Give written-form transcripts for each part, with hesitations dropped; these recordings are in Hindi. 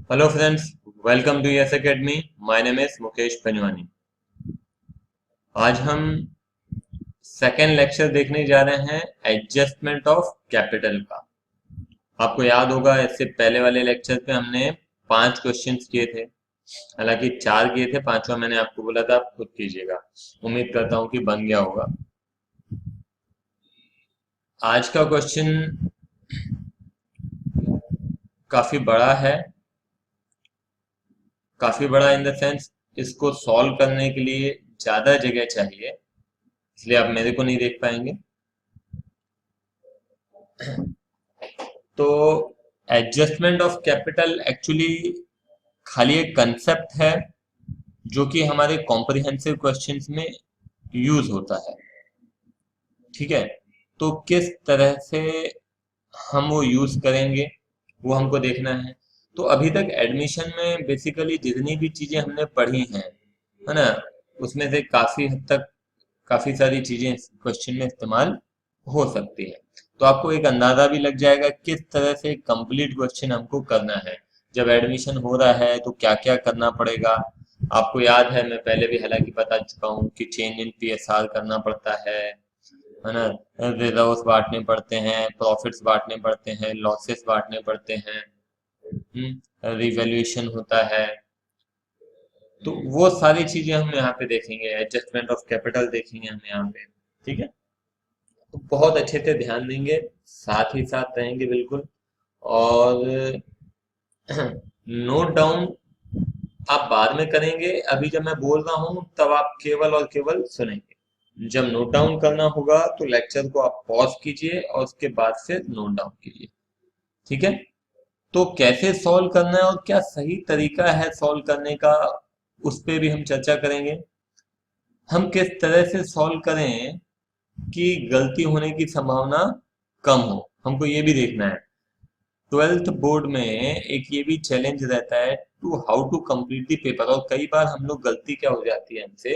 Hello friends, welcome to yes academy. My name is Mukesh Panjwani. आज हम सेकेंड लेक्चर देखने जा रहे हैं एडजस्टमेंट ऑफ कैपिटल का। आपको याद होगा इससे पहले वाले लेक्चर पे हमने 5 क्वेश्चंस किए थे। हालांकि 4 किए थे, पांचवा मैंने आपको बोला था आप खुद कीजिएगा। उम्मीद करता हूँ कि बन गया होगा। आज का क्वेश्चन काफी बड़ा है। काफी बड़ा इन द सेंस इसको सॉल्व करने के लिए ज्यादा जगह चाहिए, इसलिए आप मेरे को नहीं देख पाएंगे। तो एडजस्टमेंट ऑफ कैपिटल एक्चुअली खाली एक कंसेप्ट है जो कि हमारे कॉम्प्रिहेंसिव क्वेश्चंस में यूज होता है। ठीक है, तो किस तरह से हम वो यूज करेंगे वो हमको देखना है। तो अभी तक एडमिशन में बेसिकली जितनी भी चीजें हमने पढ़ी हैं, है ना, उसमें से काफी हद तक काफी सारी चीजें क्वेश्चन में इस्तेमाल हो सकती है। तो आपको एक अंदाजा भी लग जाएगा किस तरह से कंप्लीट क्वेश्चन हमको करना है। जब एडमिशन हो रहा है तो क्या क्या करना पड़ेगा। आपको याद है, मैं पहले भी हालांकि बता चुका हूँ कि चेंज इन पीएसआर करना पड़ता है ना। रिजर्व्स बांटने पड़ते हैं, प्रॉफिट्स बांटने पड़ते हैं, लॉसेस बांटने पड़ते हैं, रिवैल्यूएशन होता है। तो वो सारी चीजें हम यहाँ पे देखेंगे, एडजस्टमेंट ऑफ कैपिटल देखेंगे हम यहाँ पे। ठीक है, तो बहुत अच्छे से ध्यान देंगे, साथ ही साथ रहेंगे बिल्कुल। और नोट डाउन आप बाद में करेंगे, अभी जब मैं बोल रहा हूं तब आप केवल और केवल सुनेंगे। जब नोट डाउन करना होगा तो लेक्चर को आप पॉज कीजिए और उसके बाद से नोट डाउन कीजिए। ठीक है, तो कैसे सॉल्व करना है और क्या सही तरीका है सॉल्व करने का, उस पे भी हम चर्चा करेंगे। हम किस तरह से सॉल्व करें कि गलती होने की संभावना कम हो, हमको ये भी देखना है। 12th बोर्ड में एक ये भी चैलेंज रहता है to how to complete the paper. और कई बार हम लोग गलती क्या हो जाती है हमसे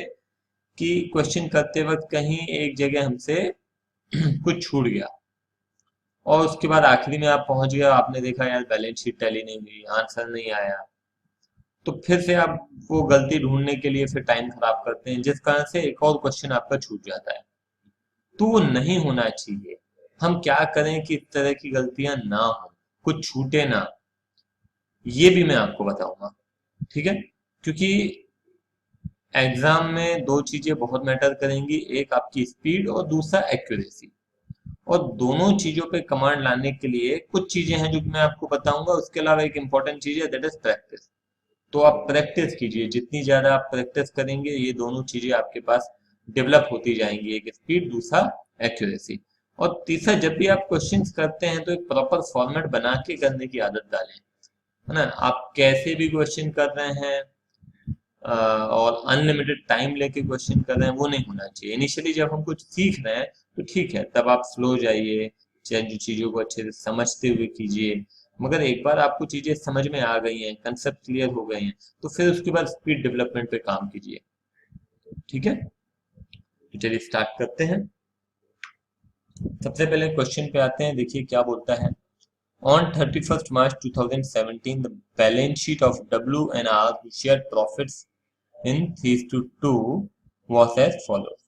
कि क्वेश्चन करते वक्त कहीं एक जगह हमसे कुछ छूट गया और उसके बाद आखिरी में आप पहुंच गए, आपने देखा यार बैलेंस शीट टैली नहीं हुई, आंसर नहीं आया। तो फिर से आप वो गलती ढूंढने के लिए फिर टाइम खराब करते हैं, जिस कारण से एक और क्वेश्चन आपका छूट जाता है। तो वो नहीं होना चाहिए। हम क्या करें कि इस तरह की गलतियां ना हो, कुछ छूटे ना, ये भी मैं आपको बताऊंगा। ठीक है, क्योंकि एग्जाम में दो चीजें बहुत मैटर करेंगी, एक आपकी स्पीड और दूसरा एक्यूरेसी। और दोनों चीजों पे कमांड लाने के लिए कुछ चीजें हैं जो कि मैं आपको बताऊंगा। उसके अलावा एक इंपॉर्टेंट चीज है, दैट इज प्रैक्टिस। तो आप प्रैक्टिस कीजिए, जितनी ज्यादा आप प्रैक्टिस करेंगे ये दोनों चीजें आपके पास डेवलप होती जाएंगी, एक स्पीड, दूसरा एक्यूरेसी। और तीसरा, जब भी आप क्वेश्चंस करते हैं तो एक प्रॉपर फॉर्मेट बना के करने की आदत डालें, है ना। आप कैसे भी क्वेश्चन कर रहे हैं और अनलिमिटेड टाइम लेके क्वेश्चन कर रहे हैं, वो नहीं होना चाहिए। इनिशियली जब हम कुछ सीख रहे हैं तो ठीक है, तब आप स्लो जाइए, चाहे जो चीजों को अच्छे से समझते हुए कीजिए। मगर एक बार आपको चीजें समझ में आ गई हैं, कंसेप्ट क्लियर हो गए हैं, तो फिर उसके बाद स्पीड डेवलपमेंट पे काम कीजिए। ठीक है, तो चलिए स्टार्ट करते हैं। सबसे पहले क्वेश्चन पे आते हैं, देखिए क्या बोलता है। On 31st March 2017, the balance sheet of W&R who shared profits in 3:2 was as follows।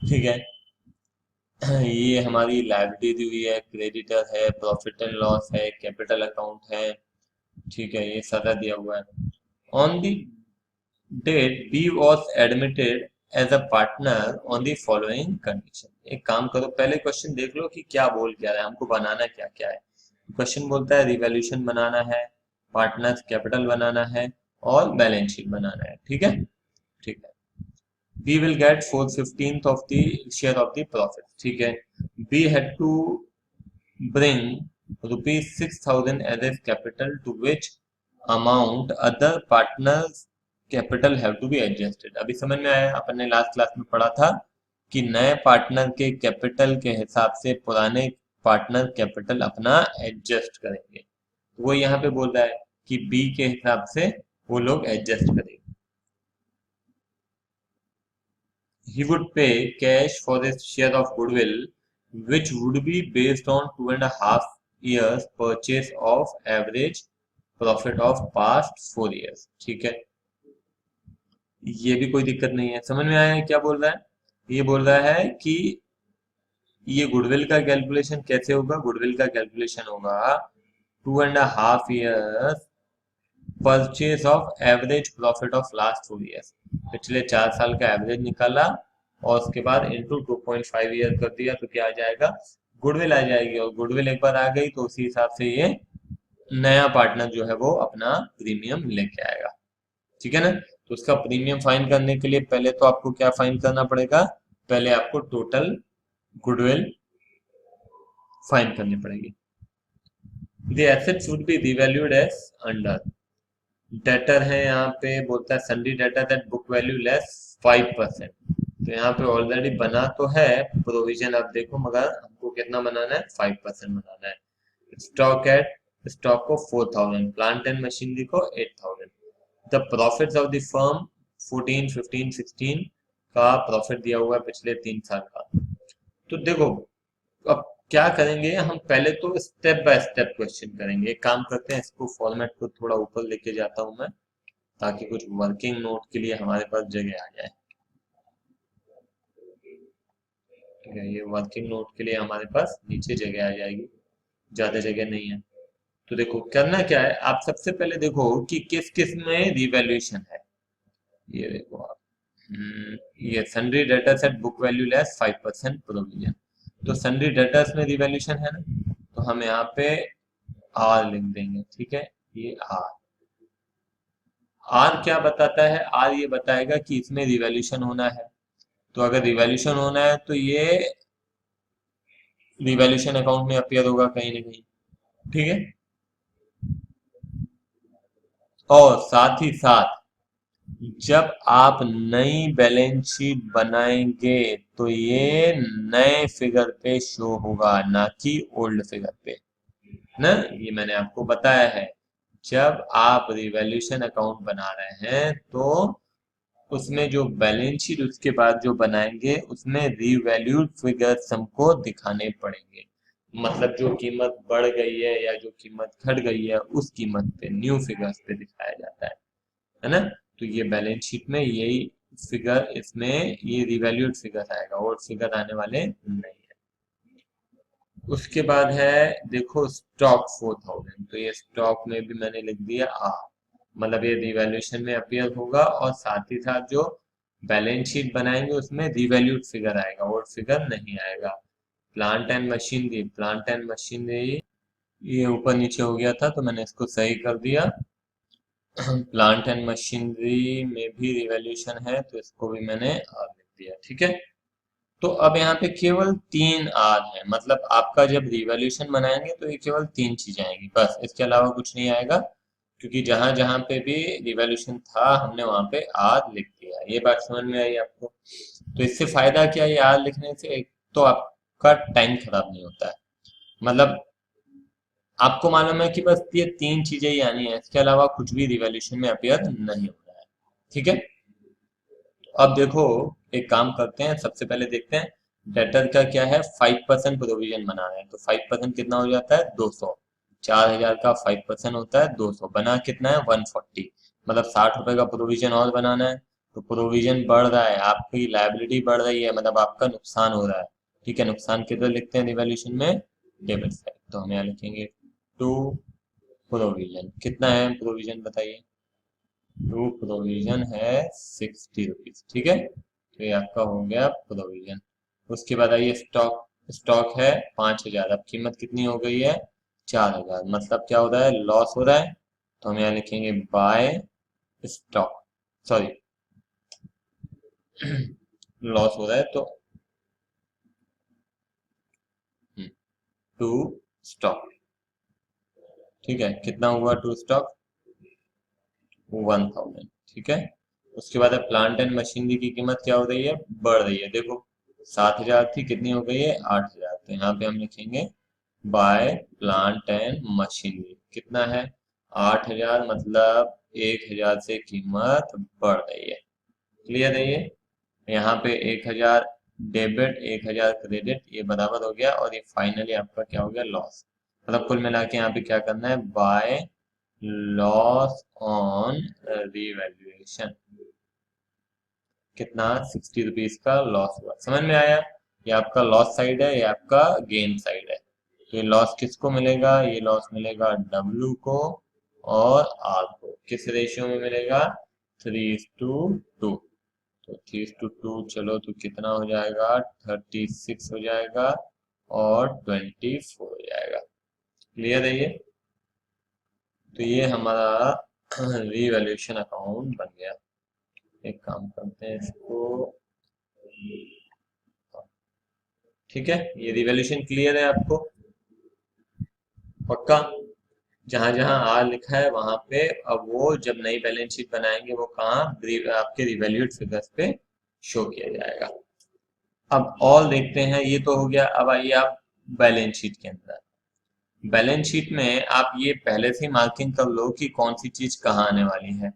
ठीक है, ये हमारी लाइबिलिटी दी हुई है, क्रेडिटर है, प्रॉफिट एंड लॉस है, कैपिटल अकाउंट है। ठीक है, ये सारा दिया हुआ है। On the date B was admitted as a partner on the following condition. एक काम करो, पहले क्वेश्चन देख लो कि क्या बोल क्या रहा है, हमको बनाना क्या क्या है। क्वेश्चन बोलता है रिवैल्यूएशन बनाना है, पार्टनर कैपिटल बनाना है और बैलेंस शीट बनाना है। ठीक है, ठीक है। We will get 4/15 of the share of the profit। ठीक है, we had to bring ₹6,000 as a capital, to which amount other partners capital have to be adjusted। अभी समझ में आया, अपन ने लास्ट क्लास में पढ़ा था कि नए पार्टनर के कैपिटल के हिसाब से पुराने पार्टनर कैपिटल अपना एडजस्ट करेंगे। वो यहाँ पे बोल रहा है कि बी के हिसाब से वो लोग एडजस्ट करेंगे। He would pay cash for his share of goodwill, which would be based on 2.5 years purchase of average profit of past 4 years. ठीक है, ये भी कोई दिक्कत नहीं है। समझ में आया है क्या बोल रहा है? ये बोल रहा है कि ये गुडविल का कैलकुलेशन कैसे होगा। गुडविल का कैलकुलेशन होगा 2.5 years purchase of average profit of last 4 years. पिछले 4 साल का एवरेज निकाला और उसके बाद इंटू 2.5 ईयर कर दिया तो क्या आ जाएगा, गुडविल आ जाएगी। और गुडविल एक बार आ गई तो उसी हिसाब से ये नया पार्टनर जो है वो अपना प्रीमियम लेके आएगा। ठीक है ना। तो उसका प्रीमियम फाइन करने के लिए पहले तो आपको क्या फाइन करना पड़ेगा, पहले आपको टोटल गुडविल फाइन करनी पड़ेगी। The asset should be revalued as under। Debtor है यहाँ पे, बोलता है सन्डी debtor that book value less 5%। तो यहाँ पे ऑलरेडी बना तो है प्रोविजन, आप देखो, मगर हमको कितना बनाना है, 5% बनाना है। स्टॉक को 4,000, प्लांट एंड मशीनरी को 8,000। The profits of the firm 14, 15, 16 का प्रॉफिट दिया हुआ है पिछले 3 साल का। तो देखो अब क्या करेंगे हम, पहले तो स्टेप बाय स्टेप क्वेश्चन करेंगे। एक काम करते हैं, इसको फॉर्मेट को थोड़ा ऊपर लेके जाता हूं मैं, ताकि कुछ वर्किंग नोट के लिए हमारे पास जगह आ जाए। ठीक है, ये वर्किंग नोट के लिए हमारे पास नीचे जगह आ जाएगी, ज्यादा जगह नहीं है। तो देखो करना क्या है, आप सबसे पहले देखो कि किस किस में रिवैल्यूएशन है। ये देखो आप, ये sundry debtors at book value less 5% provision. तो सन्ड्री डेटर्स में रिवैल्यूएशन है ना, तो हम यहाँ पे आर लिख देंगे। ठीक है, ये आर। आर क्या बताता है, आर ये बताएगा कि इसमें रिवैल्यूएशन होना है। तो अगर रिवैल्यूएशन होना है तो ये रिवैल्यूएशन अकाउंट में अपीयर होगा कहीं ना कहीं। ठीक है, और साथ ही साथ जब आप नई बैलेंस शीट बनाएंगे तो ये नए फिगर पे शो होगा, ना कि ओल्ड फिगर पे ना। ये मैंने आपको बताया है, जब आप रिवैल्यूएशन अकाउंट बना रहे हैं तो उसमें जो बैलेंस शीट उसके बाद जो बनाएंगे उसमें रीवैल्यूड फिगर्स हमको दिखाने पड़ेंगे। मतलब जो कीमत बढ़ गई है या जो कीमत घट गई है उस कीमत पे, न्यू फिगर्स पे दिखाया जाता है ना। तो ये बैलेंस शीट में यही फिगर, इसमें ये रिवैल्यूड फिगर आएगा और फिगर आने वाले नहीं है। उसके बाद है देखो स्टॉक 4,000, तो ये स्टॉक में भी मैंने लिख दिया आर, मतलब ये रिवैल्यूएशन में अपीयर होगा और साथ ही साथ जो बैलेंस शीट बनाएंगे उसमें रिवैल्यूड फिगर आएगा और फिगर नहीं आएगा। Plant and machinery, plant and machinery ये ऊपर नीचे हो गया था तो मैंने इसको सही कर दिया। प्लांट एंड मशीनरी में भी रिवैल्यूएशन है तो इसको भी मैंने आर लिख दिया। ठीक है, तो अब यहाँ पे केवल 3 आर है, मतलब आपका जब रिवॉल्यूशन बनाएंगे तो ये केवल 3 चीजें आएंगी बस, इसके अलावा कुछ नहीं आएगा। क्योंकि जहां जहां पे भी रिवॉल्यूशन था हमने वहां पे आर लिख दिया। ये बात समझ में आई आपको? तो इससे फायदा क्या है, ये आर लिखने से एक तो आपका टाइम खराब नहीं होता है, मतलब आपको मालूम है कि बस ये 3 चीजें ही आनी है, इसके अलावा कुछ भी रिवॉल्यूशन में अपीयर नहीं हो रहा है। ठीक है, अब देखो एक काम करते हैं, सबसे पहले देखते हैं डेटर का क्या है। 5% प्रोविजन बना रहे हैं तो 5% कितना हो जाता है, 200। 4,000 का 5% होता है 200, बना कितना है, 140। मतलब 60 रुपए का प्रोविजन और बनाना है। तो प्रोविजन बढ़ रहा है, आपकी लायबिलिटी बढ़ रही है, मतलब आपका नुकसान हो रहा है। ठीक है, नुकसान किधर लिखते हैं रिवैल्यूएशन में, डेबिट साइड। तो हम यहाँ लिखेंगे टू प्रोविजन। कितना है प्रोविजन बताइए, टू प्रोविजन है 60 रुपीज। ठीक है, तो ये आपका हो गया प्रोविजन। उसके बाद आइए स्टॉक, स्टॉक है 5,000, अब कीमत कितनी हो गई है, 4,000। मतलब क्या हो रहा है, लॉस हो रहा है। तो हम यहाँ लिखेंगे बाय स्टॉक, सॉरी लॉस हो रहा है तो टू स्टॉक। ठीक है, कितना हुआ टू स्टॉक, 1,000। ठीक है, उसके बाद अब प्लांट एंड मशीनरी की कीमत क्या हो रही है, बढ़ रही है। देखो 7,000 थी, कितनी हो गई है, 8,000। तो यहाँ पे हम लिखेंगे बाय प्लांट एंड मशीनरी। कितना है, 8,000, मतलब 1,000 से कीमत बढ़ रही है। क्लियर है ये? यहाँ पे 1,000 डेबिट, 1,000 क्रेडिट, ये बराबर हो गया और ये फाइनली आपका क्या हो गया, लॉस। मतलब कुल मिला के यहाँ पे क्या करना है, बाय लॉस ऑन रिवैल्यूएशन, कितना 60 रुपीज का लॉस हुआ। समझ में आया? ये आपका लॉस साइड है, ये आपका गेन साइड है। तो ये लॉस किसको मिलेगा? ये लॉस मिलेगा डब्ल्यू को और आर को। किस रेशियो में मिलेगा? 3:2। तो 3:2 चलो तो कितना हो जाएगा? 36 हो जाएगा और 24 हो जाएगा। क्लियर है ये? तो ये हमारा रीवैल्यूएशन अकाउंट बन गया। एक काम करते हैं इसको, ठीक है। ये रिवॉल्यूशन क्लियर है आपको? पक्का? जहां जहां आर लिखा है वहां पे अब वो जब नई बैलेंस शीट बनाएंगे वो कहाँ आपके रिवैल्यूड फिगर्स पे शो किया जाएगा। अब और देखते हैं, ये तो हो गया। अब आइए आप बैलेंस शीट के अंदर। बैलेंस शीट में आप ये पहले से मार्किंग कर लो कि कौन सी चीज कहाँ आने वाली है।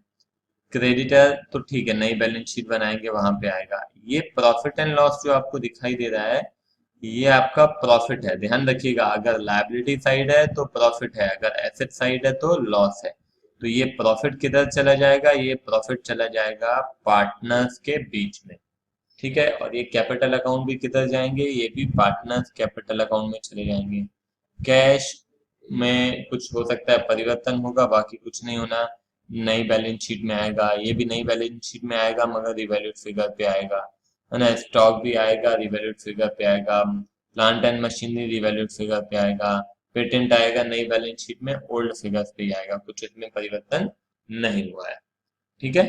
क्रेडिटर तो ठीक है, नई बैलेंस शीट बनाएंगे वहां पे आएगा। ये प्रॉफिट एंड लॉस जो आपको दिखाई दे रहा है, ये आपका प्रॉफिट है। ध्यान रखिएगा, अगर लायबिलिटी साइड है तो प्रॉफिट है, अगर एसेट साइड है तो लॉस है। तो ये प्रॉफिट किधर चला जाएगा? ये प्रॉफिट चला जाएगा पार्टनर्स के बीच में, ठीक है। और ये कैपिटल अकाउंट भी किधर जाएंगे? ये भी पार्टनर्स कैपिटल अकाउंट में चले जाएंगे। कैश में कुछ हो सकता है परिवर्तन होगा, बाकी कुछ नहीं होना। नई बैलेंस शीट में आएगा, ये भी नई बैलेंस शीट में आएगा मगर रिवैल्यूड फिगर पे आएगा, है ना। स्टॉक भी आएगा, रिवैल्यूड फिगर पे आएगा। Plant and machinery revalued figure पे आएगा। पेटेंट आएगा नई बैलेंस शीट में, ओल्ड फिगर्स पे ही आएगा, कुछ इसमें परिवर्तन नहीं हुआ है, ठीक है।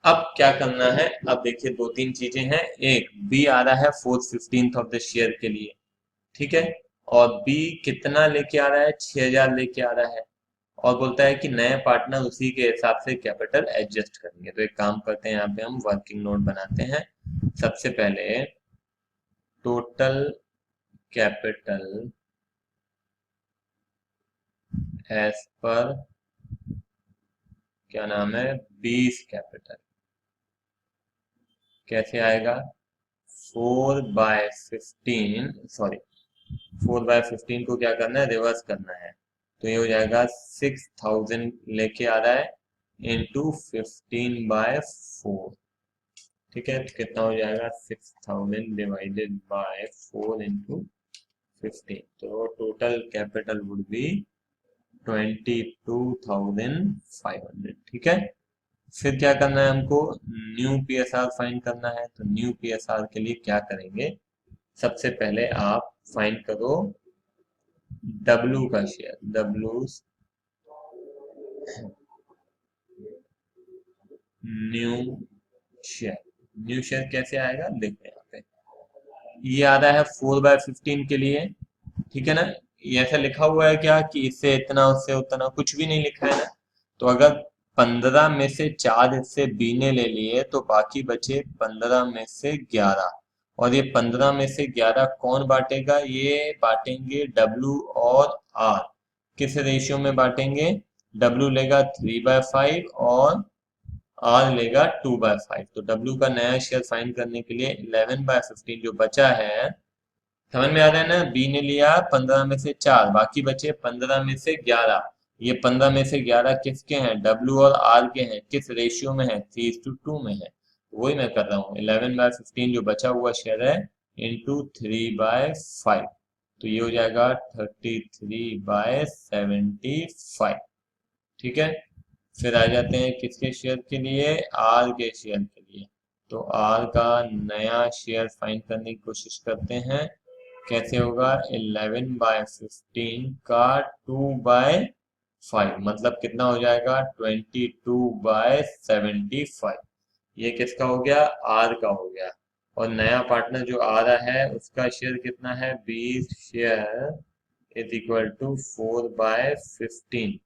अब क्या करना है? अब देखिए दो तीन चीजें हैं। एक, बी आ रहा है 4/15 ऑफ द शेयर के लिए, ठीक है। और बी कितना लेके आ रहा है? 6,000 लेके आ रहा है। और बोलता है कि नए पार्टनर उसी के हिसाब से कैपिटल एडजस्ट करेंगे। तो एक काम करते हैं, यहाँ पे हम वर्किंग नोट बनाते हैं। सबसे पहले टोटल कैपिटल एज पर क्या नाम है, बीस कैपिटल कैसे आएगा? 4/15, सॉरी 4/15 को क्या करना है? रिवर्स करना है। तो ये हो जाएगा 6,000 लेके आ रहा है इंटू 15/4, ठीक है। तो कितना हो जाएगा? 6,000 डिवाइडेड बाय 4 इंटू 15। तो टोटल कैपिटल वुड बी 22,500, ठीक है। फिर क्या करना है हमको? न्यू पीएसआर फाइंड करना है। तो न्यू पीएसआर के लिए क्या करेंगे? सबसे पहले आप फाइंड करो डब्ल्यू का share, W new share. New share कैसे आएगा देखते हैं यहाँ पे। ये आ रहा है 4/15 के लिए, ठीक है ना। ये ऐसा लिखा हुआ है क्या कि इससे इतना उससे उतना? कुछ भी नहीं लिखा है ना। तो अगर 15 में से 4 हिस्से बी ने ले लिए तो बाकी बचे 15 में से 11। और ये 15 में से 11 कौन बांटेगा? ये बांटेंगे डब्ल्यू और आर। किस रेशियो में बांटेंगे? डब्ल्यू लेगा 3/5 और आर लेगा 2/5। तो डब्ल्यू का नया शेयर फाइंड करने के लिए 11/15 जो बचा है, समझ में आ रहा है ना। बी ने लिया 15 में से 4, बाकी बचे 15 में से 11। ये 15 में से 11 किसके हैं? डब्ल्यू और आर के हैं। किस रेशियो में है? 3:2 में है। वही मैं कर रहा हूँ, 11/15 जो बचा हुआ शेयर है इंटू 3/5। तो ये हो जाएगा 33/75, ठीक है। फिर आ जाते हैं किसके शेयर के लिए? आर के शेयर के लिए। तो आर का नया शेयर फाइंड करने की कोशिश करते हैं। कैसे होगा? 11/15 का 2/5 मतलब कितना हो जाएगा? 22/75। ये किसका हो गया? आर का हो गया। और नया पार्टनर जो आ रहा है उसका शेयर कितना है? 20 शेयर इज इक्वल टू 4/15,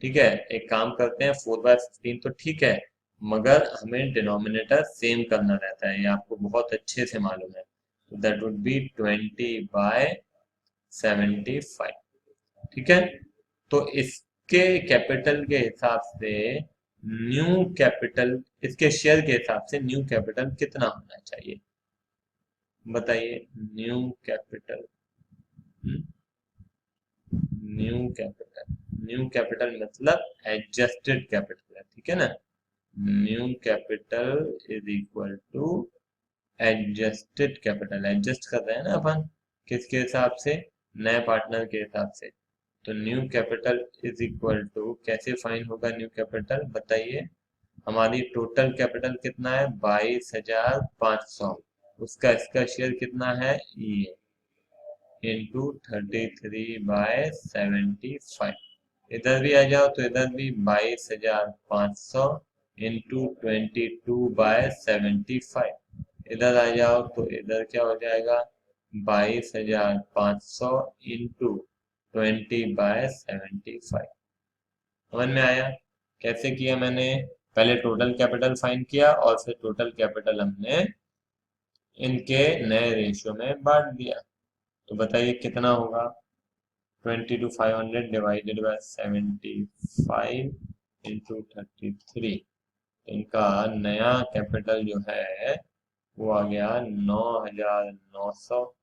ठीक है। एक काम करते हैं, 4/15 तो ठीक है मगर हमें डिनोमिनेटर सेम करना रहता है, ये आपको बहुत अच्छे से मालूम है। तो दैट वुड बी 20/75, ठीक है। तो इसके कैपिटल के हिसाब से न्यू कैपिटल, इसके शेयर के हिसाब से न्यू कैपिटल कितना होना चाहिए बताइए? New capital, new capital new capital मतलब एडजस्टेड कैपिटल है, ठीक है ना। New capital is equal to adjusted capital. Adjust कर रहे हैं ना अपन, किसके हिसाब से, नए पार्टनर के हिसाब से। तो new capital is equal to, कैसे फाइन होगा न्यू कैपिटल बताइए। हमारी टोटल कैपिटल कितना है, 22,500, उसका इसका शेयर कितना है, ये इंटू 33/75। इधर भी आ जाओ तो इधर भी 22,500 इंटू 22/75। इधर आ जाओ तो इधर क्या हो जाएगा, 22,500 इंटू 20/75। समझ में आया कैसे किया मैंने। पहले टोटल कैपिटल फाइंड किया और फिर टोटल कैपिटल हमने इनके नए रेशियो में बांट दिया। तो बताइए कितना होगा, 22,500 डिवाइडेड बाय 75 इंटू 33। इनका नया कैपिटल जो है वो आ गया 9,900,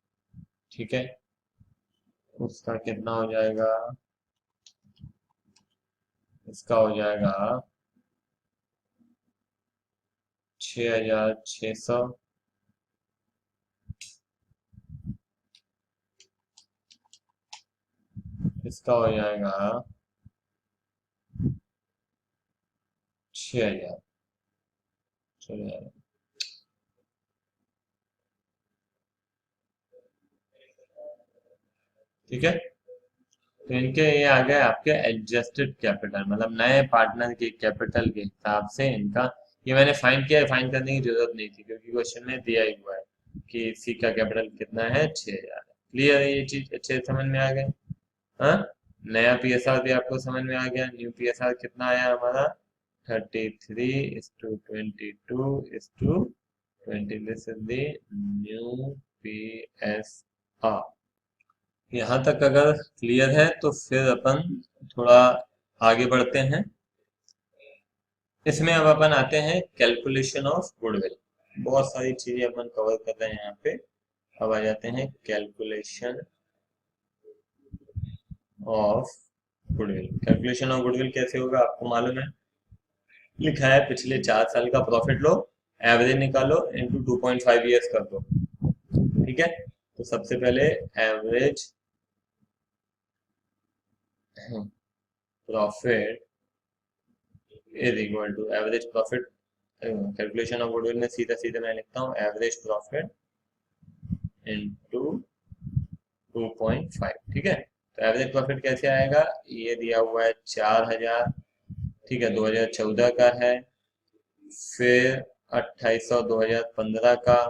ठीक है। उसका कितना हो जाएगा, इसका हो जाएगा 6,600। इसका हो जाएगा 6,000। चलिए ठीक है। तो इनके ये आ गए आपके एडजस्टेड कैपिटल, मतलब नए पार्टनर के कैपिटल के हिसाब से इनका। ये मैंने फाइंड किया है, फाइंड करने की जरूरत नहीं थी क्योंकि क्वेश्चन में दिया ही हुआ है कि सी का कैपिटल कितना है, 6,000। क्लियर है, ये चीज अच्छे से समझ में आ गई। हाँ, नया पीएसआर भी आपको समझ में आ गया। न्यू पीएसआर कितना आया हमारा, 33:22:20। This is the new PSR. यहाँ तक अगर क्लियर है तो फिर अपन थोड़ा आगे बढ़ते हैं। इसमें अब अपन आते हैं कैलकुलेशन ऑफ गुडविल। बहुत सारी चीजें अपन कवर कर रहे हैं यहाँ पे। अब आ जाते हैं calculation of goodwill. Calculation of goodwill कैसे होगा आपको मालूम है, लिखा है पिछले 4 साल का प्रॉफिट लो, एवरेज निकालो इंटू 2.5 ईयर्स कर दो, ठीक है। तो सबसे पहले average profit is equal to average profit. Calculation of goodwill में सीधा सीधा मैं लिखता हूँ एवरेज प्रॉफिट इंटू 2.5, ठीक है। तो एवरेज प्रॉफिट कैसे आएगा, ये दिया हुआ है 4,000, ठीक है, 2014 का है। फिर 2,800 2015 का,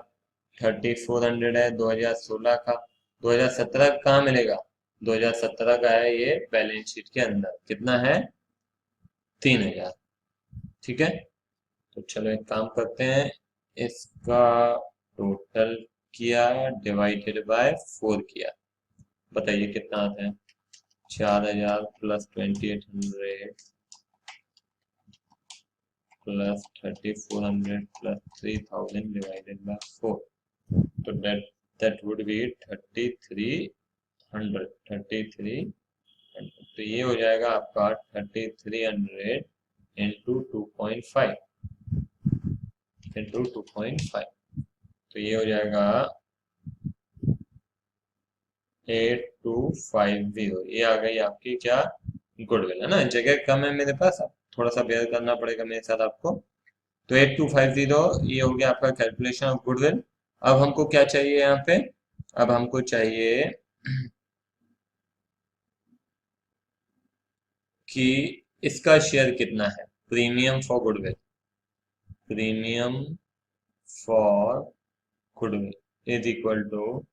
3,400 है 2016 का। 2017 का कहाँ मिलेगा, 2017 का है ये बैलेंस शीट के अंदर, कितना है, 3,000, ठीक है। तो चलो एक काम करते हैं, इसका टोटल किया डिवाइडेड बाय 4 किया, बताइए कितना आता है। 4,000 plus 2,800 plus 3,400 plus 3,000 divided by 4। तो दैट वुड बी 3,300। 3,300 तो ये हो जाएगा आपका 3,300 इंटू 2.5 इंटू 2.5। तो ये हो जाएगा 8,250। ये आ गई आपकी क्या, गुडविल, है ना। जगह कम है मेरे पास, अब थोड़ा सा बेयर करना पड़ेगा मेरे साथ आपको। तो 8,250 ये हो गया आपका कैलकुलेशन ऑफ गुडविल। अब हमको क्या चाहिए यहाँ पे, अब हमको चाहिए कि इसका शेयर कितना है, premium for goodwill. Premium for goodwill is equal to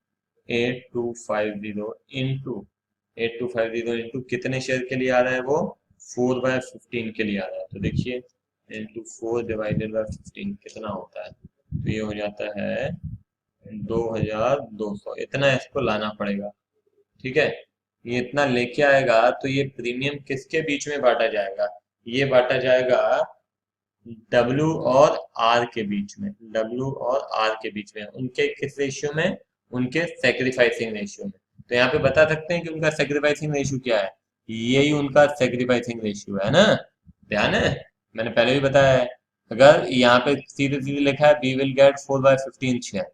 8,250 into 8,250 into कितने शेयर के लिए आ रहा है वो, 4/15 के लिए आ रहा है। तो देखिए इंटू 4 डिवाइडेड बाय 15 कितना होता है, तो ये हो जाता है 2,200। इतना इसको लाना पड़ेगा, ठीक है। ये इतना लेके आएगा तो ये प्रीमियम किसके बीच में बांटा जाएगा, ये बांटा जाएगा W और R के बीच में। W और R के बीच में, उनके किस रेशियो में, उनके सेक्रीफाइसिंग रेशियो में। तो यहाँ पे बता सकते हैं कि उनका सेक्रीफाइसिंग रेशियो क्या है, यही उनका सेक्रीफाइसिंग रेशियो है ना। ध्यान है, मैंने पहले भी बताया है। अगर यहाँ पे सीधे सीधे लिखा है बी विल गेट 4/15 शेयर,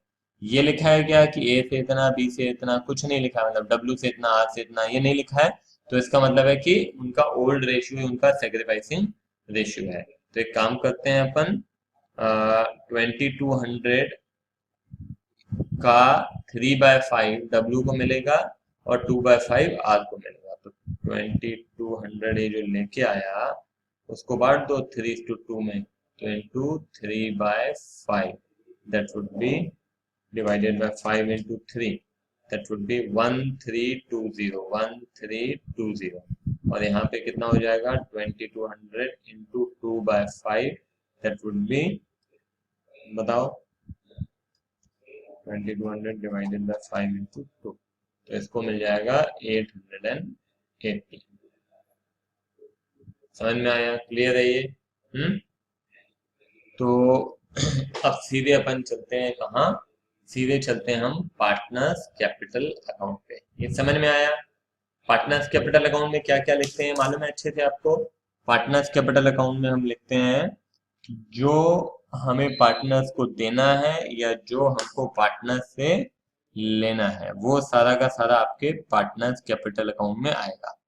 ये लिखा है क्या कि ए से इतना, बी से इतना, कुछ नहीं लिखा है, मतलब डब्ल्यू से इतना, आर से इतना, ये नहीं लिखा है। तो इसका मतलब है कि उनका ओल्ड रेशियो उनका सेक्रीफाइसिंग रेशियो है। तो एक काम करते हैं अपन, 2200 का 3/5 डब्ल्यू को मिलेगा और 2/5 आर को मिलेगा। तो 2200 ये जो लेके आया उसको बांट दो 3:2 में, तो into 3/5, that would be divided by 5 into 3, that would be 1320 और यहाँ पे कितना हो जाएगा 2200 इंटू 2/5, दैट वुड बी, बताओ, 2200 डिवाइडेड बाय 5 इंटू 2, तो इसको मिल जाएगा 880। समझ में आया, क्लियर है ये? तो अब सीधे अपन चलते हैं कहाँ, सीधे चलते हैं हम पार्टनर्स कैपिटल अकाउंट पे। ये समझ में आया? पार्टनर्स कैपिटल अकाउंट में क्या क्या लिखते हैं मालूम है अच्छे से आपको? पार्टनर्स कैपिटल अकाउंट में हम लिखते हैं जो हमें पार्टनर्स को देना है या जो हमको पार्टनर्स से लेना है, वो सारा का सारा आपके पार्टनर्स कैपिटल अकाउंट में आएगा।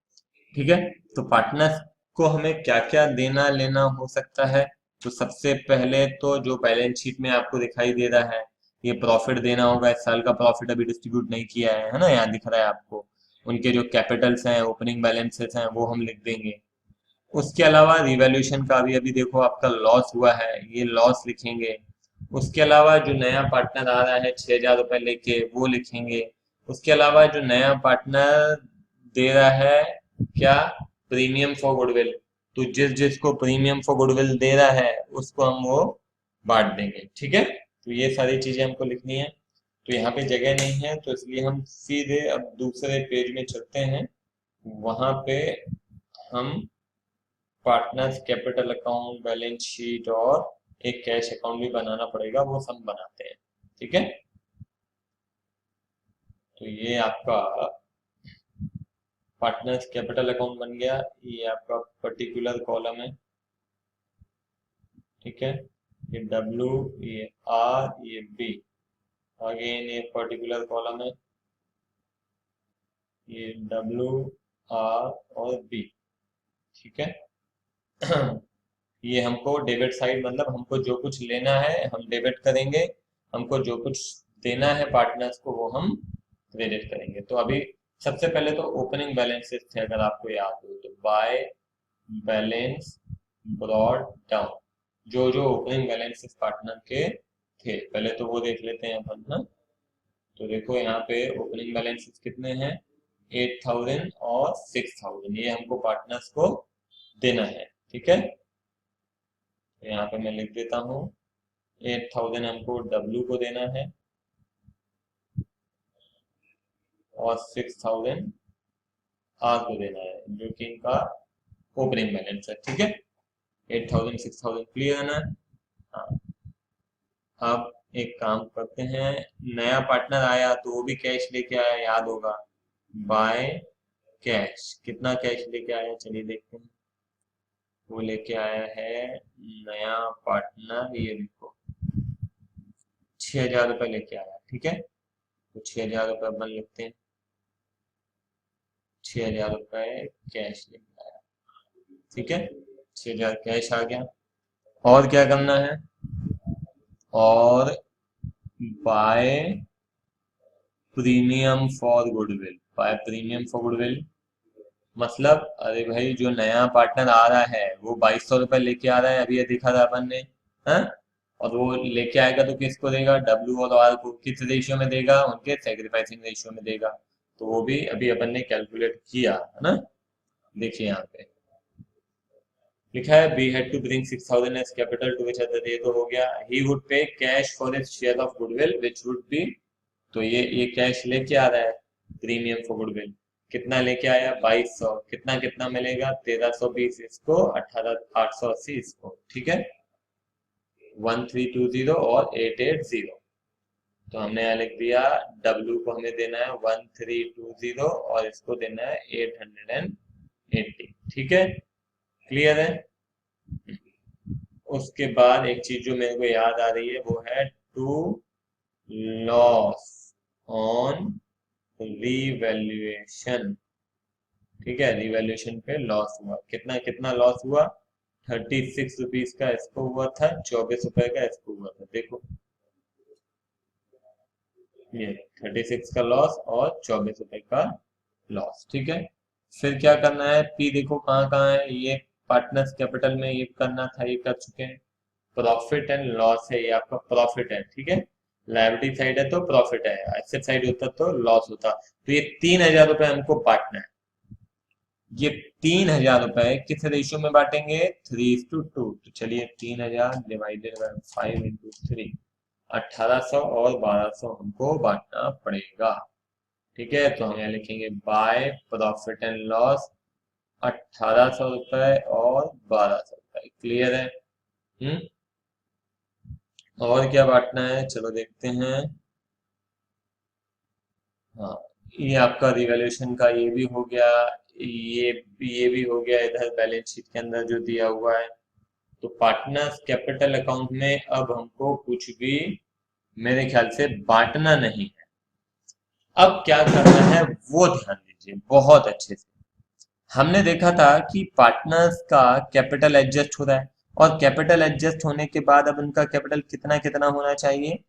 ठीक है, तो पार्टनर्स को हमें क्या क्या देना लेना हो सकता है? तो सबसे पहले तो जो बैलेंस शीट में आपको दिखाई दे रहा है, ये प्रॉफिट देना होगा। इस साल का प्रॉफिट अभी डिस्ट्रीब्यूट नहीं किया है ना, यहाँ दिख रहा है आपको। उनके जो कैपिटल्स हैं, ओपनिंग बैलेंसेस हैं, वो हम लिख देंगे। उसके अलावा रिवैल्यूएशन का भी अभी देखो आपका लॉस हुआ है, ये लॉस लिखेंगे। उसके अलावा जो नया पार्टनर आ रहा है 6,000 रुपए लेके, वो लिखेंगे। उसके अलावा जो नया पार्टनर दे रहा है क्या, प्रीमियम फॉर गुडविल, तो जिस जिसको प्रीमियम फॉर गुडविल दे रहा है उसको हम वो बांट देंगे। ठीक है, तो ये सारी चीजें हमको लिखनी है। तो यहाँ पे जगह नहीं है, तो इसलिए हम सीधे अब दूसरे पेज में चलते हैं। वहां पे हम partners capital account, balance sheet और एक कैश अकाउंट भी बनाना पड़ेगा, वो सब बनाते हैं। ठीक है, तो ये आपका पार्टनर्स कैपिटल अकाउंट बन गया। ये आपका पर्टिकुलर कॉलम है। ठीक है, ये डब्ल्यू, ये आर, ये बी, अगेन ये पर्टिकुलर कॉलम है। ये डब्ल्यू, आर और बी। ठीक है ये हमको डेबिट साइड, मतलब हमको जो कुछ लेना है हम डेबिट करेंगे, हमको जो कुछ देना है पार्टनर्स को वो हम क्रेडिट करेंगे। तो अभी सबसे पहले तो ओपनिंग बैलेंसेस थे, अगर आपको याद हो तो बाय बैलेंस ब्रॉड डाउन, जो जो ओपनिंग बैलेंसेस पार्टनर के थे पहले तो वो देख लेते हैं अपन ना। तो देखो यहाँ पे ओपनिंग बैलेंसेस कितने हैं, 8,000 और 6,000, ये हमको पार्टनर्स को देना है। ठीक है, यहाँ पे मैं लिख देता हूँ 8,000 हमको डब्ल्यू को देना है और 6,000 आर को देना है, जो कि इनका ओपनिंग बैलेंस है। ठीक है, 8,000 6,000 क्लियर है ना? हाँ, अब एक काम करते हैं, नया पार्टनर आया तो वो भी कैश लेके आया, याद होगा, बाय कैश। कितना कैश लेके आया चलिए देखते हैं। वो लेके आया है नया पार्टनर, ये देखो 6,000 रुपये लेके आया। ठीक है, तो 6,000 रुपये अपन लिखते हैं, 6,000 रुपये कैश लेके आया। ठीक है, 6,000 कैश आ गया। और क्या करना है, और by premium for goodwill. By premium for goodwill मतलब, अरे भाई जो नया पार्टनर आ रहा है वो 2,200 रुपये लेके आ रहा है, अभी ये दिखा था अपन ने। हाँ, और वो लेके आएगा तो किसको देगा, डब्ल्यू और आर को। किस रेशियो में देगा, उनके सेक्रीफाइसिंग रेशियो में देगा। तो वो भी अभी अपन ने कैलकुलेट किया है ना। देखिए यहाँ पे लिखा है we had to bring 6,000 as capital to which other, ये तो हो गया। He would pay cash for his share of goodwill which would be, तो ये कैश लेके आ रहा है प्रीमियम फॉर गुडविल। कितना लेके आया, 2,200। कितना कितना मिलेगा, 1,320 इसको, 8,880 इसको। ठीक है, 1,320 और 880। तो हमने यहाँ लिख दिया डब्ल्यू को हमें देना है 1,320 और इसको देना है 880। 80। ठीक है, क्लियर है। उसके बाद एक चीज जो मेरे को याद आ रही है वो है टू लॉस ऑन रीवैल्यूएशन। ठीक है, रिवैल्यूएशन पे लॉस हुआ, कितना कितना लॉस हुआ, 36 रुपीज का इसको हुआ था, 24 रुपए का इसको हुआ था। देखो ये 36 का लॉस और 24 रुपए का लॉस। ठीक है, फिर क्या करना है, पी देखो कहाँ कहाँ है, ये पार्टनर्स कैपिटल में ये करना था, ये कर चुके हैं। प्रॉफिट एंड लॉस है, ये आपका प्रॉफिट है। ठीक है, लायबिलिटी साइड है तो प्रॉफिट है, एसेट साइड होता तो लॉस होता। तो ये 3000 रुपए हमको बांटना है। ये 3000 रुपए किस रेशियो में बांटेंगे, 3:2। तो चलिए 3000 डिवाइडेड बाय 5 × 3, 1800 और 1200 हमको बांटना पड़ेगा। ठीक है, तो हम यहाँ लिखेंगे बाय प्रॉफिट एंड लॉस 1800 रुपए और 1200 रुपए। क्लियर है। हम्म, और क्या बांटना है, चलो देखते हैं। हाँ, ये आपका रिवैल्यूएशन का ये भी हो गया, ये भी हो गया इधर बैलेंस शीट के अंदर जो दिया हुआ है। तो पार्टनर्स कैपिटल अकाउंट में अब हमको कुछ भी मेरे ख्याल से बांटना नहीं है। अब क्या करना है वो ध्यान दीजिए बहुत अच्छे से। हमने देखा था कि पार्टनर्स का कैपिटल एडजस्ट हो रहा है, और कैपिटल एडजस्ट होने के बाद अब उनका कैपिटल कितना कितना होना चाहिए।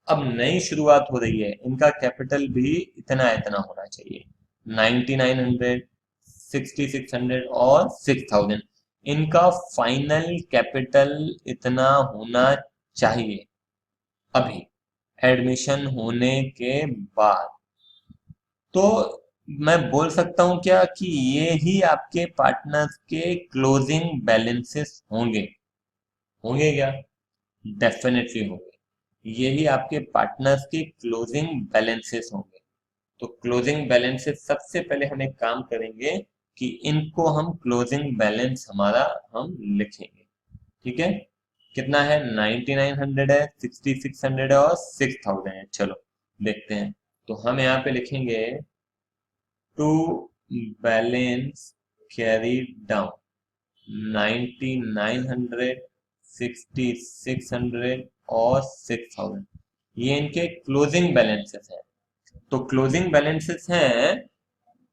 अब नई शुरुआत हो रही है, इनका कैपिटल भी इतना इतना होना चाहिए, 9900, 6600 और 6000। इनका फाइनल कैपिटल इतना होना चाहिए अभी एडमिशन होने के बाद। तो मैं बोल सकता हूं क्या कि ये ही आपके पार्टनर्स के क्लोजिंग बैलेंसेस होंगे। होंगे क्या, डेफिनेटली होंगे। यही आपके पार्टनर्स के क्लोजिंग बैलेंसेस होंगे। तो क्लोजिंग बैलेंसेस सबसे पहले हम एक काम करेंगे कि इनको हम क्लोजिंग बैलेंस हमारा हम लिखेंगे। ठीक है, कितना है, 9900 है, 6600 है और 6000 है। चलो देखते हैं। तो हम यहाँ पे लिखेंगे टू बैलेंस कैरी डाउन 9900, 6600 और 6000, ये इनके क्लोजिंग बैलेंसेस हैं। तो क्लोजिंग बैलेंसेस हैं,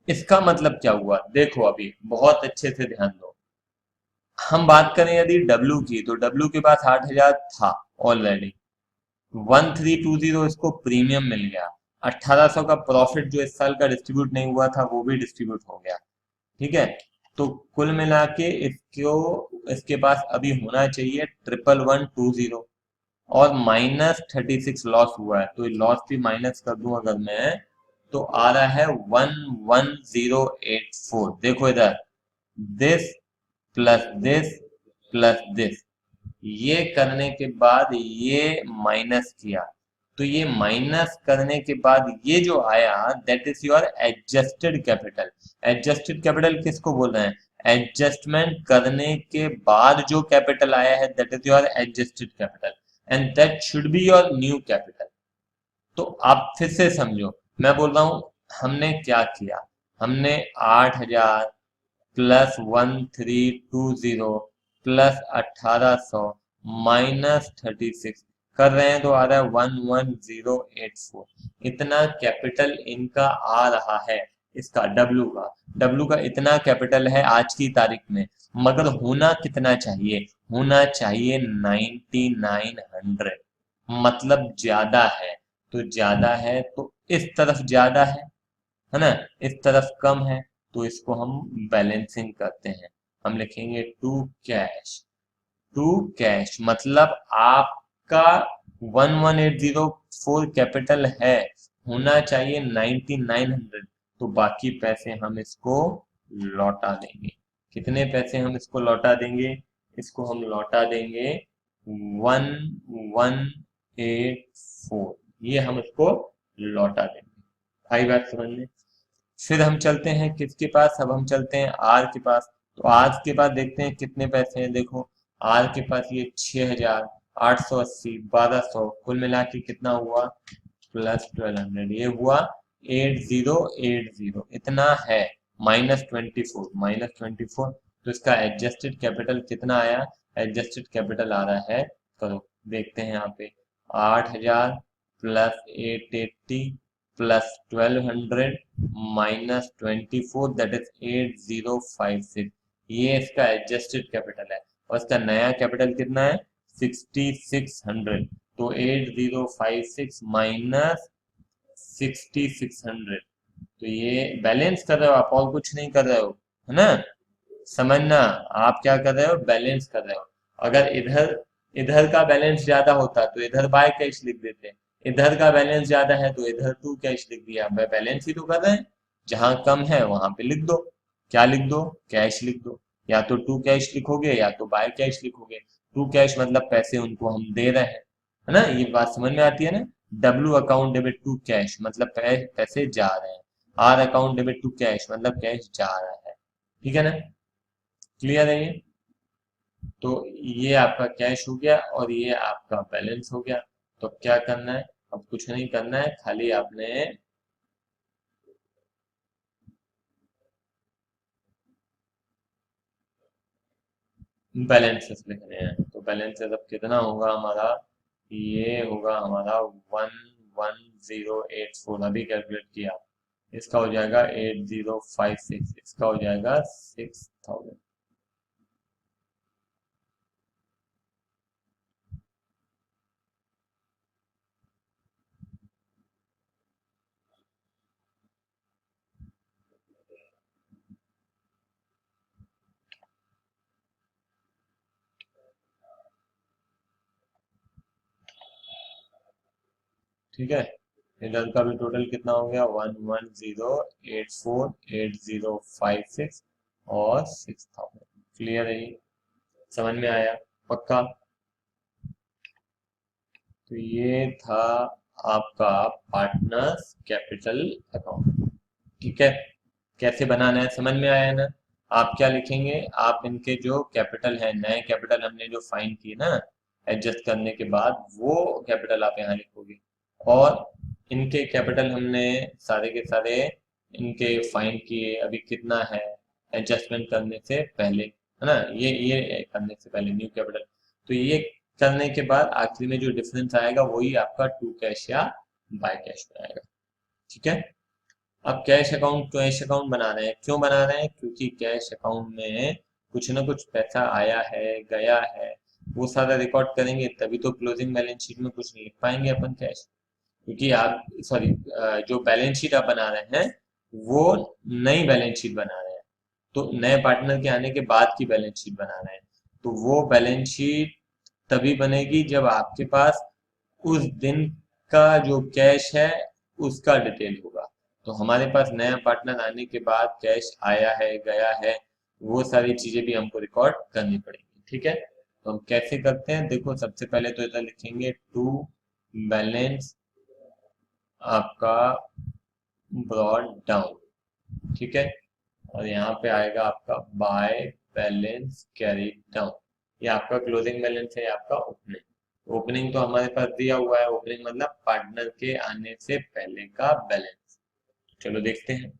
इसका मतलब क्या हुआ, देखो अभी बहुत अच्छे से ध्यान दो। हम बात करें यदि डब्ल्यू की, तो डब्ल्यू के पास 8000 था ऑलरेडी, 1320 इसको प्रीमियम मिल गया, 1800 का प्रॉफिट जो इस साल का डिस्ट्रीब्यूट नहीं हुआ था वो भी डिस्ट्रीब्यूट हो गया। ठीक है, तो कुल मिला के इसको, इसके पास अभी होना चाहिए 1120, और -36 लॉस हुआ है, तो लॉस भी माइनस कर दूं अगर मैं, तो आ रहा है 11084। देखो इधर, this plus this plus this, ये करने के बाद ये माइनस किया, तो ये माइनस करने के बाद ये जो आया that is your adjusted capital. Adjusted capital किसको बोल रहे हैं, एडजस्टमेंट करने के बाद जो कैपिटल आया है that is your adjusted capital, and that should be your new capital. तो आप फिर से समझो, मैं बोल रहा हूं हमने क्या किया, हमने 8000 प्लस 1320 प्लस 1800 -36 कर रहे हैं, तो आ रहा है 11084। इतना कैपिटल इनका आ रहा है, इसका डब्लू का इतना कैपिटल है आज की तारीख में। मगर होना कितना चाहिए, होना चाहिए 9900, मतलब ज्यादा है। तो ज्यादा है तो इस तरफ ज्यादा है ना, इस तरफ कम है, तो इसको हम बैलेंसिंग करते हैं। हम लिखेंगे टू कैश मतलब आपका 11804 कैपिटल है, होना चाहिए 9900, तो बाकी पैसे हम इसको लौटा देंगे। कितने पैसे हम इसको लौटा देंगे, इसको हम लौटा देंगे 1184, ये हम इसको लौटा देंगे। आई बात समझ में। फिर हम चलते हैं किसके पास, अब हम चलते हैं आर के पास। तो आर के पास देखते हैं कितने पैसे हैं। देखो आर के पास ये 6880, 1200, कुल मिला के कितना हुआ, प्लस 1200, ये हुआ 8080, इतना है। -24 तो इसका एडजस्टेड कैपिटल कितना आया? एडजस्टेड कैपिटल आ रहा है, करो देखते हैं यहाँ पे, 8,000 प्लस 880 प्लस 1200 -24 दैट इज 8056। ये इसका एडजस्टेड कैपिटल है और इसका नया कैपिटल कितना है? 6600। तो 8056 माइनस 6600, तो ये बैलेंस कर रहे हो आप, और कुछ नहीं कर रहे हो, है ना? समझना, आप क्या कर रहे हो? बैलेंस कर रहे हो। अगर इधर इधर का बैलेंस ज्यादा होता तो इधर बाय कैश लिख देते, इधर का बैलेंस ज्यादा है तो इधर टू कैश लिख दिया। बैलेंस ही तो कर रहे हैं, जहां कम है वहां पे लिख दो। क्या लिख दो? कैश लिख दो। या तो टू कैश लिखोगे या तो बाय कैश लिखोगे। टू कैश मतलब पैसे उनको हम दे रहे हैं, है ना? ये बात समझ में आती है ना? W account debit to cash मतलब पैसे जा रहे हैं। R account debit to cash मतलब कैश जा रहा है। ठीक है ना? क्लियर है ये? तो ये आपका कैश हो गया और ये आपका बैलेंस हो गया। तो अब क्या करना है? अब कुछ नहीं करना है, खाली आपने बैलेंसेस लिखने हैं। तो बैलेंसेस अब कितना होगा हमारा? ये होगा हमारा 11084, अभी कैलकुलेट किया। इसका हो जाएगा 8056, इसका हो जाएगा 6000। ठीक है, इधर का भी टोटल कितना हो गया? 11084 8056 और 6000। क्लियर है ये? समझ में आया? पक्का? तो ये था आपका पार्टनर्स कैपिटल अकाउंट। ठीक है, कैसे बनाना है समझ में आया ना? आप क्या लिखेंगे? आप इनके जो कैपिटल है, नए कैपिटल हमने जो फाइंड किए ना एडजस्ट करने के बाद, वो कैपिटल आप यहाँ लिखोगे। और इनके कैपिटल हमने सारे के सारे इनके फाइंड किए, अभी कितना है एडजस्टमेंट करने से पहले, है ना? ये करने से पहले न्यू कैपिटल। तो ये करने के बाद आखिरी में जो डिफरेंस आएगा वही आपका टू कैश या बाय कैश में आएगा। ठीक है, अब कैश अकाउंट कैश अकाउंट बना रहे हैं, क्यों बना रहे हैं? क्योंकि कैश अकाउंट में कुछ ना कुछ पैसा आया है, गया है, वो सारा रिकॉर्ड करेंगे तभी तो क्लोजिंग बैलेंस शीट में कुछ नहीं लिख पाएंगे अपन कैश। क्योंकि आप सॉरी, जो बैलेंस शीट आप बना रहे हैं वो नई बैलेंस शीट बना रहे हैं, तो नए पार्टनर के आने के बाद की बैलेंस शीट बना रहे हैं। तो वो बैलेंस शीट तभी बनेगी जब आपके पास उस दिन का जो कैश है उसका डिटेल होगा। तो हमारे पास नया पार्टनर आने के बाद कैश आया है, गया है, वो सारी चीजें भी हमको रिकॉर्ड करनी पड़ेगी। ठीक है, तो हम कैसे करते हैं? देखो, सबसे पहले तो इधर लिखेंगे टू बैलेंस आपका ब्रॉड डाउन। ठीक है, और यहाँ पे आएगा आपका बाय बैलेंस कैरी डाउन। ये आपका क्लोजिंग बैलेंस है, आपका ओपनिंग। ओपनिंग तो हमारे पास दिया हुआ है, ओपनिंग मतलब पार्टनर के आने से पहले का बैलेंस। चलो देखते हैं।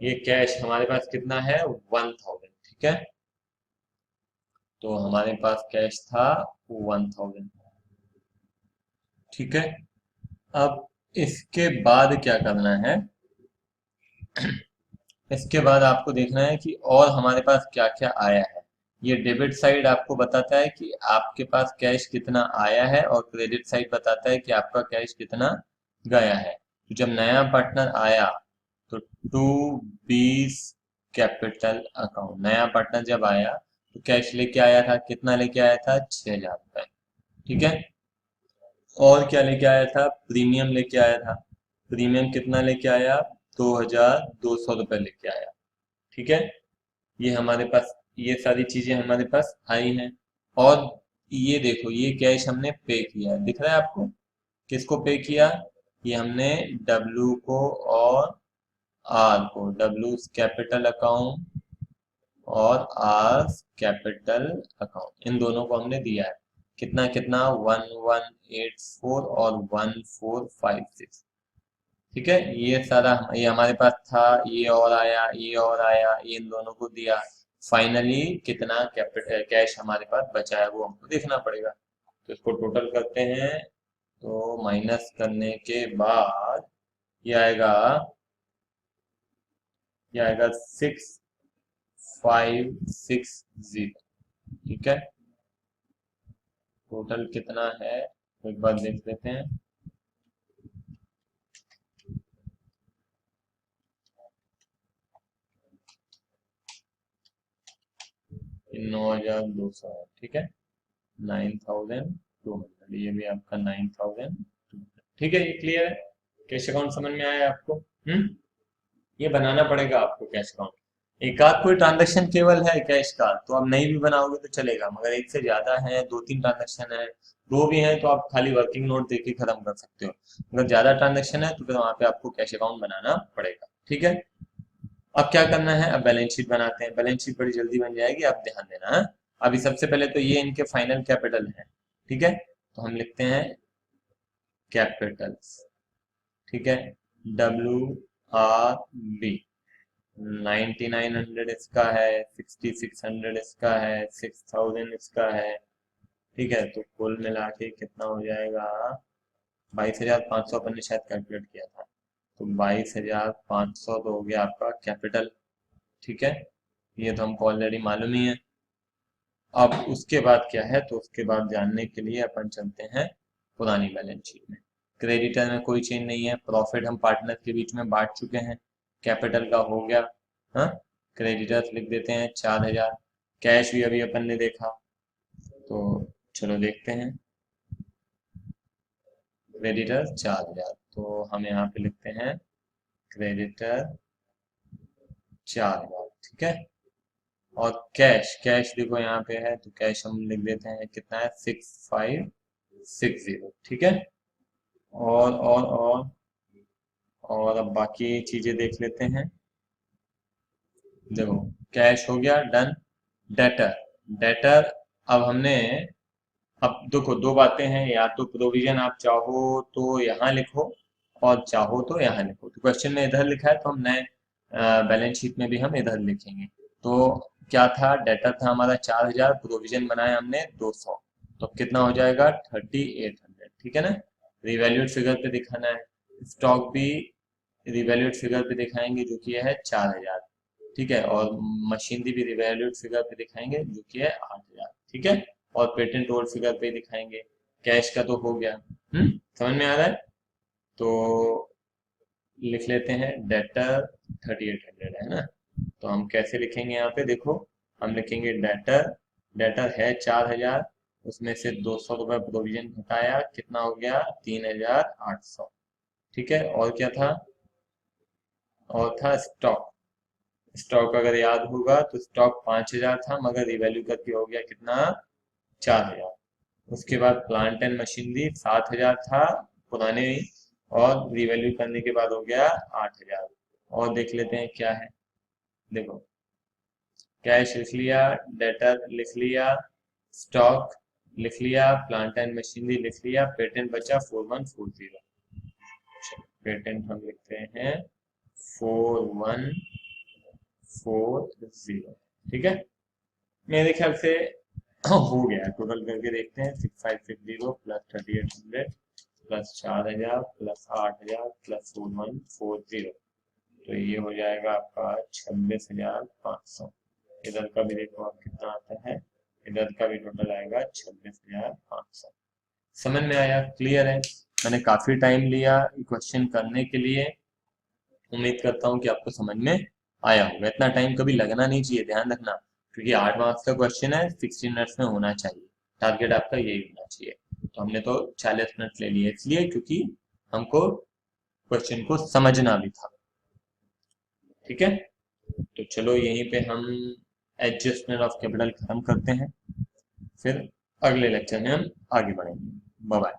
ये कैश हमारे पास कितना है? 1000। ठीक है, तो हमारे पास कैश था 1000। ठीक है, अब इसके बाद क्या करना है? इसके बाद आपको देखना है कि और हमारे पास क्या क्या आया है। ये डेबिट साइड आपको बताता है कि आपके पास कैश कितना आया है और क्रेडिट साइड बताता है कि आपका कैश कितना गया है। तो जब नया पार्टनर आया तो टू बीस कैपिटल अकाउंट, नया पार्टनर जब आया तो कैश लेके आया था, कितना लेके आया था? 6000 रुपए। ठीक है, और क्या लेके आया था? प्रीमियम लेके आया था। प्रीमियम कितना लेके आया? 2200 रुपये लेके आया। ठीक है, ये हमारे पास, ये सारी चीजें हमारे पास आई हैं। और ये देखो, ये कैश हमने पे किया है, दिख रहा है आपको? किसको पे किया? ये हमने डब्लू को और आर को, डब्लू कैपिटल अकाउंट और आर कैपिटल अकाउंट, इन दोनों को हमने दिया है। कितना कितना? 1184 और 1456। ठीक है, ये सारा ये हमारे पास था, ये और आया, ये और आया, ये इन दोनों को दिया। फाइनली कितना कैपिटल कैश हमारे पास बचा है वो हमको देखना पड़ेगा। तो इसको टोटल करते हैं, तो माइनस करने के बाद ये आएगा, ये आएगा 6560। ठीक है, टोटल कितना है एक बार देख लेते हैं। 9200 है। ठीक है, 9200, ये भी आपका 9200। ठीक है, ये क्लियर है, कैश अकाउंट समझ में आया आपको? ये बनाना पड़ेगा आपको कैश अकाउंट। एक आध कोई ट्रांजैक्शन केवल है कैश का तो आप नहीं भी बनाओगे तो चलेगा, मगर एक से ज्यादा है, दो तीन ट्रांजैक्शन है, दो भी है, तो आप खाली वर्किंग नोट देके खत्म कर सकते हो। अगर ज्यादा ट्रांजैक्शन है तो फिर वहां पे आपको कैश अकाउंट बनाना पड़ेगा। ठीक है, अब क्या करना है, अब बैलेंस शीट बनाते हैं। बैलेंस शीट बड़ी जल्दी बन जाएगी, आप ध्यान देना है। अभी सबसे पहले तो ये इनके फाइनल कैपिटल है। ठीक है, तो हम लिखते हैं कैपिटल्स। ठीक है, WRB। 9900 इसका है, 6600 इसका है, 6000 इसका है। ठीक है, तो कुल मिला के कितना हो जाएगा, 22,500 अपन ने शायद कैलकुलेट किया था। तो 22,500 तो हो गया आपका कैपिटल। ठीक है, ये तो हमको ऑलरेडी मालूम ही है। अब उसके बाद क्या है, तो उसके बाद जानने के लिए अपन चलते हैं पुरानी बैलेंस शीट में। क्रेडिटर में कोई चेंज नहीं है, प्रॉफिट हम पार्टनर के बीच में बांट चुके हैं, कैपिटल का हो गया। हाँ, क्रेडिटर्स लिख देते हैं 4000। कैश भी अभी अपन ने देखा, तो चलो देखते हैं। क्रेडिटर 4000, तो हम यहाँ पे लिखते हैं क्रेडिटर 4000। ठीक है, और कैश, कैश देखो यहाँ पे है, तो कैश हम लिख देते हैं कितना है, 6560। ठीक है, और अब बाकी चीजें देख लेते हैं। देखो, कैश हो गया डन। डेटर, डेटर अब हमने, अब देखो दो बातें हैं, या तो प्रोविजन आप चाहो तो यहाँ लिखो और चाहो तो यहाँ लिखो। तो क्वेश्चन में इधर लिखा है तो हम नए बैलेंस शीट में भी हम इधर लिखेंगे। तो क्या था, डेटर था हमारा 4000, प्रोविजन बनाया हमने 200, तो अब कितना हो जाएगा 3800। ठीक है ना, रिवैल्यूड फिगर पे दिखाना है। स्टॉक भी रिवैल्यूड फिगर पे दिखाएंगे जो कि है 4000। ठीक है, और मशीनरी भी रिवैल्यूड फिगर पे दिखाएंगे जो कि है 8000। ठीक है, और पेटेंट ओल्ड फिगर पे दिखाएंगे। कैश का तो हो गया, समझ में आ रहा है? तो लिख लेते हैं डेटर 3800 है ना। तो हम कैसे लिखेंगे यहाँ पे देखो, हम लिखेंगे डेटर, डेटर है 4000, उसमें से 200 रुपये प्रोविजन घटाया, कितना हो गया 3800। ठीक है, और क्या था, और था स्टॉक। स्टॉक अगर याद होगा तो स्टॉक 5000 था, मगर रिवैल्यू करके हो गया कितना, 4000। उसके बाद प्लांट एंड मशीनरी 7000 था पुराने ही, और रिवैल्यू करने के बाद हो गया 8000। और देख लेते हैं क्या है, देखो कैश लिख लिया, डेटर लिख लिया, स्टॉक लिख लिया, प्लांट एंड मशीनरी लिख लिया, पेटेंट बचा 4140। पेटेंट हम लिखते हैं 4140। ठीक है, मेरे ख्याल से हो गया, टोटल करके देखते हैं। 6560 प्लस 3800 प्लस 4000 प्लस 8000 प्लस 4140, तो ये हो जाएगा आपका 26,500। इधर का भी देखो आप कितना आता है, इधर का भी टोटल आएगा 26,500। समझ में आया, क्लियर है? मैंने काफी टाइम लिया क्वेश्चन करने के लिए, उम्मीद करता हूँ कि आपको समझ में आया होगा। इतना टाइम कभी लगना नहीं चाहिए, ध्यान रखना, क्योंकि 8 मार्क्स का क्वेश्चन है, 16 मिनट्स में होना चाहिए। टारगेट आपका यही होना चाहिए। तो हमने तो 40 मिनट ले लिए, इसलिए क्योंकि हमको क्वेश्चन को समझना भी था। ठीक है, तो चलो यहीं पे हम एडजस्टमेंट ऑफ कैपिटल खत्म करते हैं, फिर अगले लेक्चर में हम आगे बढ़ेंगे। Bye bye.